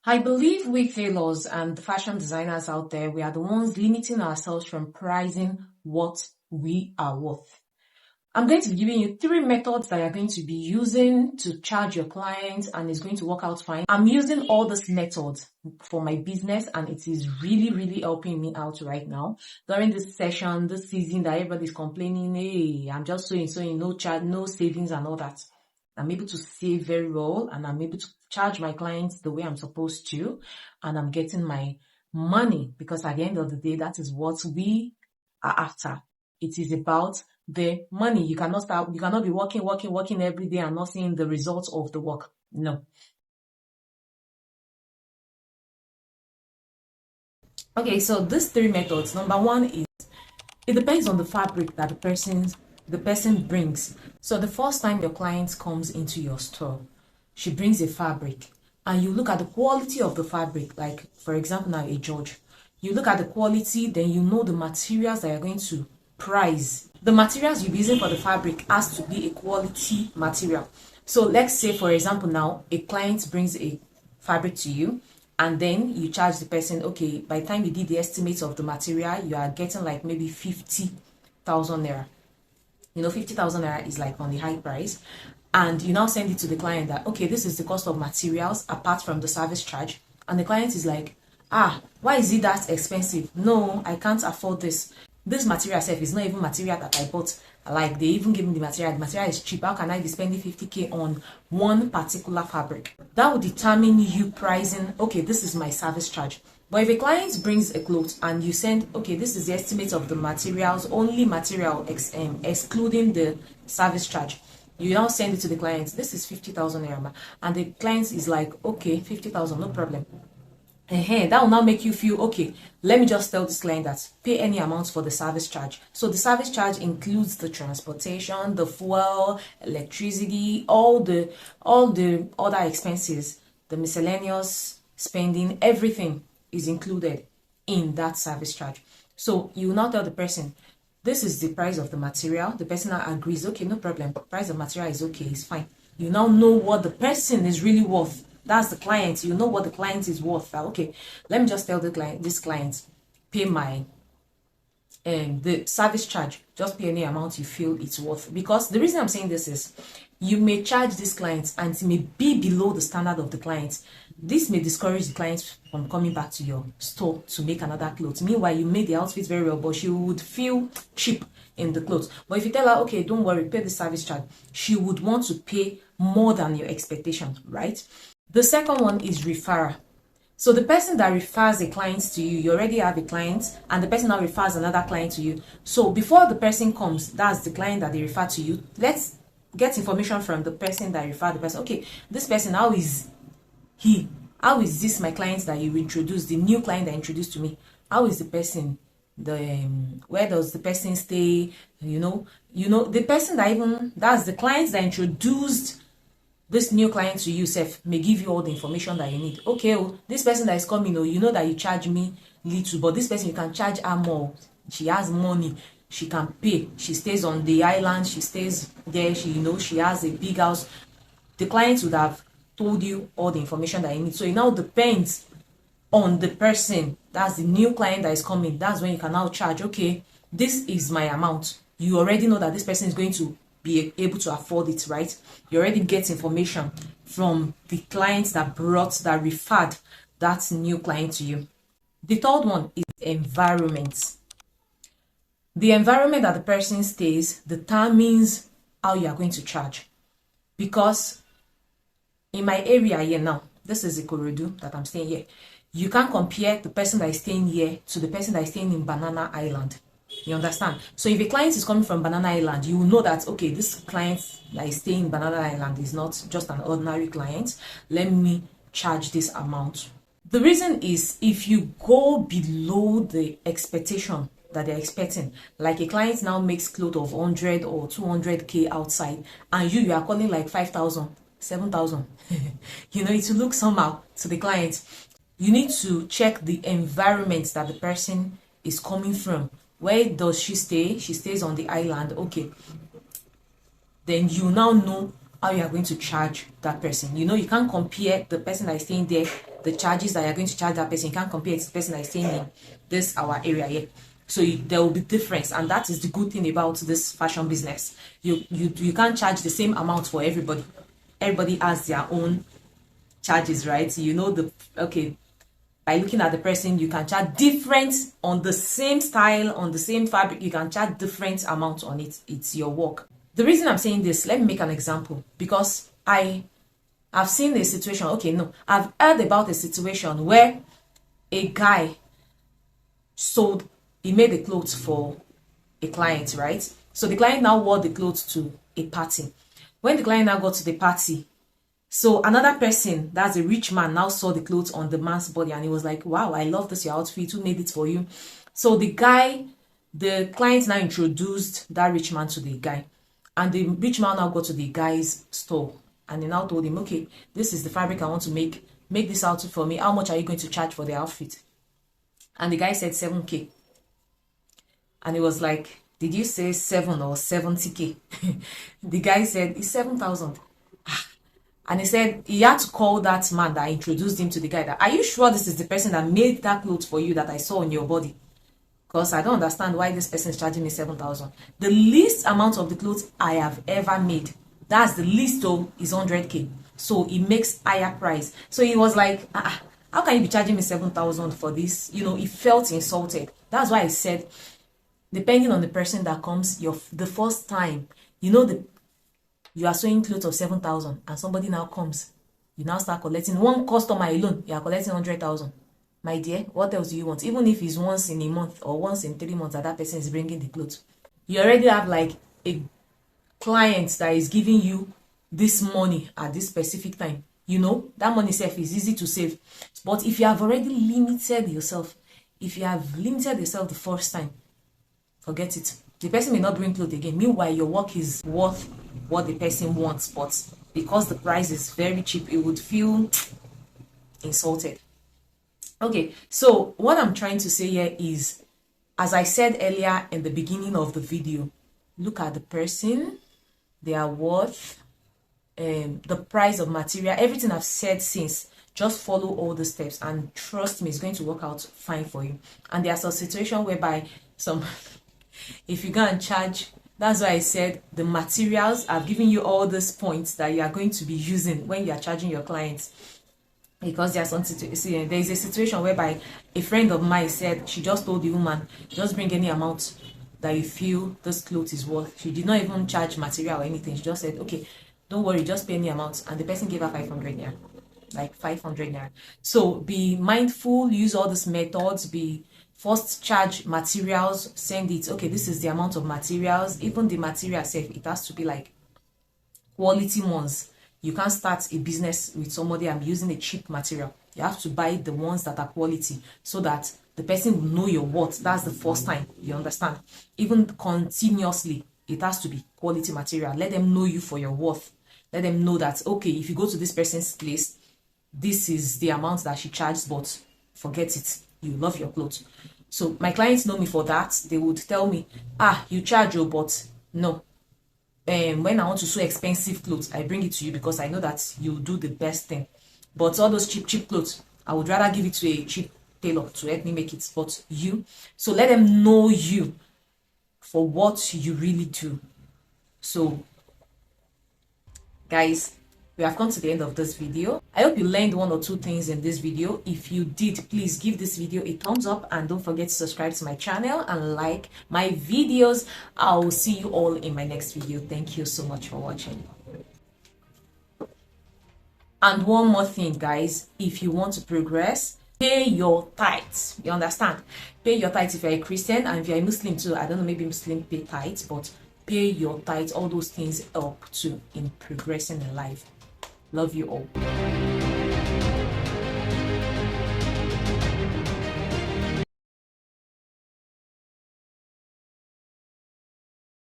I believe we tailors and the fashion designers out there, we are the ones limiting ourselves from pricing what we are worth. I'm going to be giving you 3 methods that you're going to be using to charge your clients, and it's going to work out fine. I'm using all these methods for my business, and it is really, really helping me out right now. During this session, this season that everybody's complaining, hey, I'm just sewing, no charge, no savings and all that. I'm able to save very well, and I'm able to charge my clients the way I'm supposed to, and I'm getting my money, because at the end of the day, that is what we are after. It is about the money. You cannot be working every day and not seeing the results of the work. No. Okay, so these 3 methods. Number one is, it depends on the fabric that the person brings. So the first time your client comes into your store, she brings a fabric, and you look at the quality of the fabric. Like, for example, now a George, you look at the quality, then you know the materials that you're going to price. The materials you're using for the fabric has to be a quality material. So let's say, for example, now a client brings a fabric to you, and then you charge the person, okay, by the time you did the estimates of the material, you are getting like maybe 50,000 naira. 50,000 naira is like on the high price. And you now send it to the client that, okay, this is the cost of materials apart from the service charge. And the client is like, why is it that expensive? No, I can't afford this. This material itself is not even material that I bought. Like, they even gave me the material. The material is cheap. How can I be spending 50k on one particular fabric? That will determine you pricing, okay, this is my service charge. But if a client brings a cloth and you send, okay, this is the estimate of the materials, only material excluding the service charge, you now send it to the client, this is 50,000 naira, and the client is like, okay, 50,000, no problem. That will now make you feel, okay, let me just tell this client that pay any amount for the service charge. So the service charge includes the transportation, the fuel, electricity, all the other expenses, the miscellaneous spending, everything is included in that service charge. So you will now tell the person, this is the price of the material. The person now agrees, okay, no problem, price of material is okay, it's fine. You now know what the person is really worth. That's the client. You know what the client is worth. Okay, let me just tell this client, pay my the service charge. Just pay any amount you feel it's worth. Because the reason I'm saying this is, you may charge this client and it may be below the standard of the client. This may discourage the client from coming back to your store to make another clothes. Meanwhile, you made the outfit very well, but she would feel cheap in the clothes. But if you tell her, okay, don't worry, pay the service charge, she would want to pay more than your expectation, right? The second one is referral. So the person that refers a client to you, you already have a client, and the person now refers another client to you. So before the person comes, that's the client that they refer to you, let's get information from the person that referred the person. Okay, this person, how is this my client that you introduced, the new client that introduced to me? How is the person? Where does the person stay? The person that's the client that introduced this new client to you, Seth, may give you all the information that you need. Okay, this person that is coming, you know that you charge me little, but this person, you can charge her more. She has money, she can pay. She stays on the island, she stays there, she has a big house. The client would have told you all the information that you need. So it now depends on the person. That's the new client that is coming. That's when you can now charge, okay, this is my amount. You already know that this person is going to be able to afford it, right? You already get information from the clients that referred that new client to you. The third one is environment. The environment that the person stays determines how you are going to charge. Because in my area here now, this is Ikorodu that I'm staying here. You can't compare the person that is staying here to the person that is staying in Banana Island. You understand? So if a client is coming from Banana Island, you will know that, okay, this client that is staying in Banana Island is not just an ordinary client. Let me charge this amount. The reason is, if you go below the expectation that they're expecting, like a client now makes clothes of 100 or 200k outside, and you are calling like 5,000, 7,000, it will look somehow to the client. You need to check the environment that the person is coming from. Where does she stay? She stays on the island. Okay, then you now know how you are going to charge that person. You know, you can't compare the person that is staying there, the charges that you're going to charge that person. You can't compare it to the person that is staying in this our area here. So there will be difference, and that is the good thing about this fashion business. You can't charge the same amount for everybody. Everybody has their own charges, right? You know, by looking at the person, you can charge different on the same style, on the same fabric. You can charge different amount on it. It's your work. The reason I'm saying this, let me make an example, because I've seen a situation. Okay, no, I've heard about a situation where a guy he made the clothes for a client, right? So the client now wore the clothes to a party. When the client now got to the party, so another person, that's a rich man, now saw the clothes on the man's body, and he was like, wow, I love this, your outfit, who made it for you? So the client now introduced that rich man to the guy, and the rich man now got to the guy's store, and he now told him, okay, this is the fabric I want to make this outfit for me. How much are you going to charge for the outfit? And the guy said 7K. And he was like, did you say 7 or 70K? The guy said, it's 7,000. And he said he had to call that man that introduced him to the guy, that, are you sure this is the person that made that clothes for you that I saw on your body? Because I don't understand why this person is charging me 7,000. The least amount of the clothes I have ever made, that's the least, though, is 100K. So it makes higher price. So he was like, how can you be charging me 7,000 for this? You know, he felt insulted. That's why I said, depending on the person that comes, the first time, you know, you are sewing clothes of 7,000, and somebody now comes, you now start collecting one customer alone, you are collecting 100,000. My dear, what else do you want? Even if it's once in a month or once in 3 months that person is bringing the clothes, you already have like a client that is giving you this money at this specific time. You know, that money itself is easy to save. But if you have already limited yourself, the first time, forget it. The person may not bring clothes again. Meanwhile, your work is worth what the person wants, but because the price is very cheap, it would feel insulted. Okay, so what I'm trying to say here is, as I said earlier in the beginning of the video, look at the person, their worth, the price of material, everything I've said since. Just follow all the steps, and trust me, it's going to work out fine for you. And there's a situation whereby if you go and charge, that's why I said the materials, I've given you all these points that you are going to be using when you are charging your clients. Because there is a situation whereby a friend of mine said she just told the woman, just bring any amount that you feel this cloth is worth. She did not even charge material or anything. She just said, okay, don't worry, just pay any amount. And the person gave her 500 naira, like 500 naira. So be mindful, use all these methods. First charge materials, send it, okay, this is the amount of materials. Even the material itself, it has to be like quality ones. You can't start a business with somebody and using a cheap material. You have to buy the ones that are quality, so that the person will know your worth. That's the first time, you understand? Even continuously, it has to be quality material. Let them know you for your worth. Let them know that, okay, if you go to this person's place, this is the amount that she charges, but forget it, you love your clothes. So my clients know me for that. They would tell me, you charge, but no, when I want to sew expensive clothes, I bring it to you because I know that you do the best thing. But all those cheap clothes, I would rather give it to a cheap tailor to help me make it. But you, so let them know you for what you really do. So guys, we have come to the end of this video. I hope you learned 1 or 2 things in this video. If you did, please give this video a thumbs up, and don't forget to subscribe to my channel and like my videos. I will see you all in my next video. Thank you so much for watching. And one more thing, guys, if you want to progress, pay your tithes. You understand? Pay your tithes if you're a Christian, and if you're a Muslim too. I don't know, maybe Muslim pay tithes, but pay your tithes. All those things help too in progressing in life. Love you all.